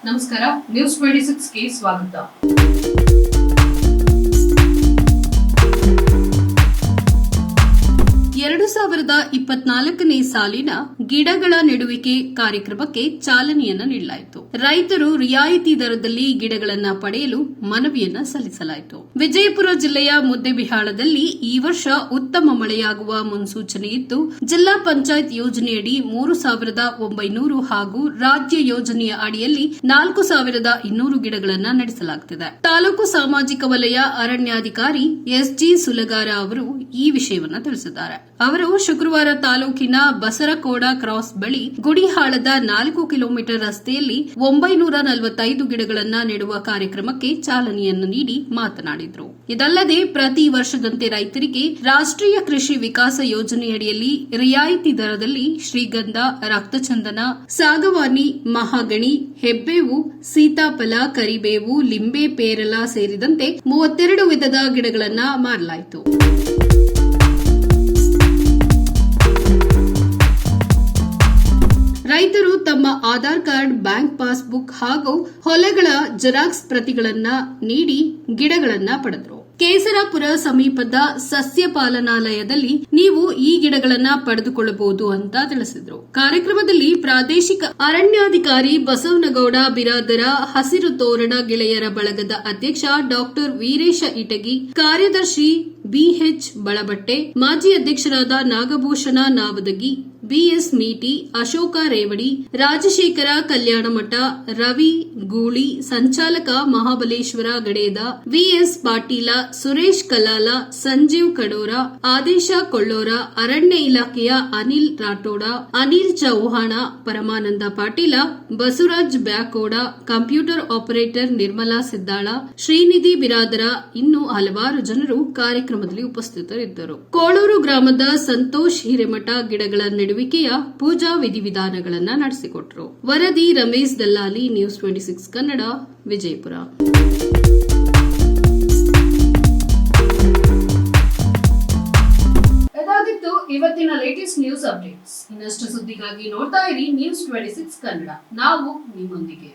ನಮಸ್ಕಾರ, ನ್ಯೂಸ್ 26ಗೆ ಸ್ವಾಗತ. 2024ನೇ ಸಾಲಿನ ಗಿಡಗಳ ನೆಡುವಿಕೆ ಕಾರ್ಯಕ್ರಮಕ್ಕೆ ಚಾಲನೆಯನ್ನ ನೀಡಲಾಯಿತು. ರೈತರು ರಿಯಾಯಿತಿ ದರದಲ್ಲಿ ಗಿಡಗಳನ್ನು ಪಡೆಯಲು ಮನವಿಯನ್ನ ಸಲ್ಲಿಸಲಾಯಿತು. ವಿಜಯಪುರ ಜಿಲ್ಲೆಯ ಮುದ್ದೇಬಿಹಾಳದಲ್ಲಿ ಈ ವರ್ಷ ಉತ್ತಮ ಮಳೆಯಾಗುವ ಮುನ್ಸೂಚನೆ ಇದ್ದು, ಜಿಲ್ಲಾ ಪಂಚಾಯತ್ ಯೋಜನೆಯಡಿ 3,900 ಹಾಗೂ ರಾಜ್ಯ ಯೋಜನೆಯ ಅಡಿಯಲ್ಲಿ 4,200 ಗಿಡಗಳನ್ನು ನಡೆಸಲಾಗುತ್ತಿದೆ. ತಾಲೂಕು ಸಾಮಾಜಿಕ ವಲಯ ಅರಣ್ಯಾಧಿಕಾರಿ ಎಸ್ಜಿ ಸುಲಗಾರ ಅವರು ಈ ವಿಷಯವನ್ನು ತಿಳಿಸಿದ್ದಾರೆ. ಅವರು ಶುಕ್ರವಾರ ತಾಲೂಕಿನ ಬಸರಕೋಡ ಕ್ರಾಸ್ ಬಳಿ ಗುಡಿಹಾಳದ 4 ಕಿಲೋಮೀಟರ್ ರಸ್ತೆಯಲ್ಲಿ 945 ಗಿಡಗಳನ್ನು ನೆಡುವ ಕಾರ್ಯಕ್ರಮಕ್ಕೆ ಚಾಲನೆಯನ್ನು ನೀಡಿ ಮಾತನಾಡಿದರು. ಇದಲ್ಲದೆ ಪ್ರತಿ ವರ್ಷದಂತೆ ರೈತರಿಗೆ ರಾಷ್ಟ್ರೀಯ ಕೃಷಿ ವಿಕಾಸ ಯೋಜನೆಯಡಿಯಲ್ಲಿ ರಿಯಾಯಿತಿ ದರದಲ್ಲಿ ಶ್ರೀಗಂಧ, ರಕ್ತಚಂದನ, ಸಾಗವಾನಿ, ಮಹಾಗಣಿ, ಹೆಬ್ಬೇವು, ಸೀತಾಫಲ, ಕರಿಬೇವು, ಲಿಂಬೆ, ಪೇರಲ ಸೇರಿದಂತೆ 32 ವಿಧದ ಗಿಡಗಳನ್ನು ಮಾರಲಾಯಿತು. ರೈತರು ತಮ್ಮ ಆಧಾರ್ ಕಾರ್ಡ್, ಬ್ಯಾಂಕ್ ಪಾಸ್ಬುಕ್ ಹಾಗೂ ಹೊಲಗಳ ಜೆರಾಕ್ಸ್ ಪ್ರತಿಗಳನ್ನು ನೀಡಿ ಗಿಡಗಳನ್ನು ಪಡೆದರು. ಕೇಸರಾಪುರ ಸಮೀಪದ ಸಸ್ಯ ಪಾಲನಾಲಯದಲ್ಲಿ ನೀವು ಈ ಗಿಡಗಳನ್ನು ಪಡೆದುಕೊಳ್ಳಬಹುದು ಅಂತ ತಿಳಿಸಿದರು. ಕಾರ್ಯಕ್ರಮದಲ್ಲಿ ಪ್ರಾದೇಶಿಕ ಅರಣ್ಯಾಧಿಕಾರಿ ಬಸವನಗೌಡ ಬಿರಾದರ, ಹಸಿರು ತೋರಣ ಗೆಳೆಯರ ಬಳಗದ ಅಧ್ಯಕ್ಷ ಡಾ ವೀರೇಶ ಇಟಗಿ, ಕಾರ್ಯದರ್ಶಿ ಬಿಎಚ್ ಬಳಬಟ್ಟೆ, ಮಾಜಿ ಅಧ್ಯಕ್ಷರಾದ ನಾಗಭೂಷಣ ನಾವದಗಿ, ಬಿಎಸ್ ಮೀಟಿ, ಅಶೋಕ ರೇವಡಿ, ರಾಜಶೇಖರ ಕಲ್ಯಾಣಮಠ, ರವಿ ಗೂಳಿ, ಸಂಚಾಲಕ ಮಹಾಬಲೇಶ್ವರ ಗಡೇದ, ವಿಎಸ್ ಪಾಟೀಲ, ಸುರೇಶ್ ಕಲಾಲ, ಸಂಜೀವ್ ಕಡೋರ, ಆದೇಶ ಕೊಳ್ಳೋರ, ಅರಣ್ಯ ಇಲಾಖೆಯ ಅನಿಲ್ ರಾಠೋಡ, ಅನಿಲ್ ಚೌಹಾಣ, ಪರಮಾನಂದ ಪಾಟೀಲ, ಬಸವರಾಜ್ ಬ್ಯಾಕೋಡ, ಕಂಪ್ಯೂಟರ್ ಆಪರೇಟರ್ ನಿರ್ಮಲಾ ಸಿದ್ದಾಳ, ಶ್ರೀನಿಧಿ ಬಿರಾದರ ಇನ್ನೂ ಹಲವಾರು ಜನರು ಕಾರ್ಯಕ್ರಮದಲ್ಲಿ ಉಪಸ್ಥಿತರಿದ್ದರು. ಕೋಳೂರು ಗ್ರಾಮದ ಸಂತೋಷ್ ಹಿರೇಮಠ ಗಿಡಗಳ ನೆಡುವಿಕೆಯ ಪೂಜಾ ವಿಧಿವಿಧಾನಗಳನ್ನು ನಡೆಸಿಕೊಟ್ಟರು. ವರದಿ ರಮೇಶ್ ದಲ್ಲಾಲಿ, ನ್ಯೂಸ್ 26 ಕನ್ನಡ, ವಿಜಯಪುರ. ಇದಾಗಿತ್ತು ಇವತ್ತಿನ ಲೇಟೆಸ್ಟ್ ನ್ಯೂಸ್ ಅಪ್ಡೇಟ್ಸ್. ಇನ್ನಷ್ಟು ಸುದ್ದಿಗಾಗಿ ನೋಡ್ತಾ ಇರಿ ನ್ಯೂಸ್ 26 ಕನ್ನಡ. ನಾವು ನಿಮ್ಮೊಂದಿಗೆ.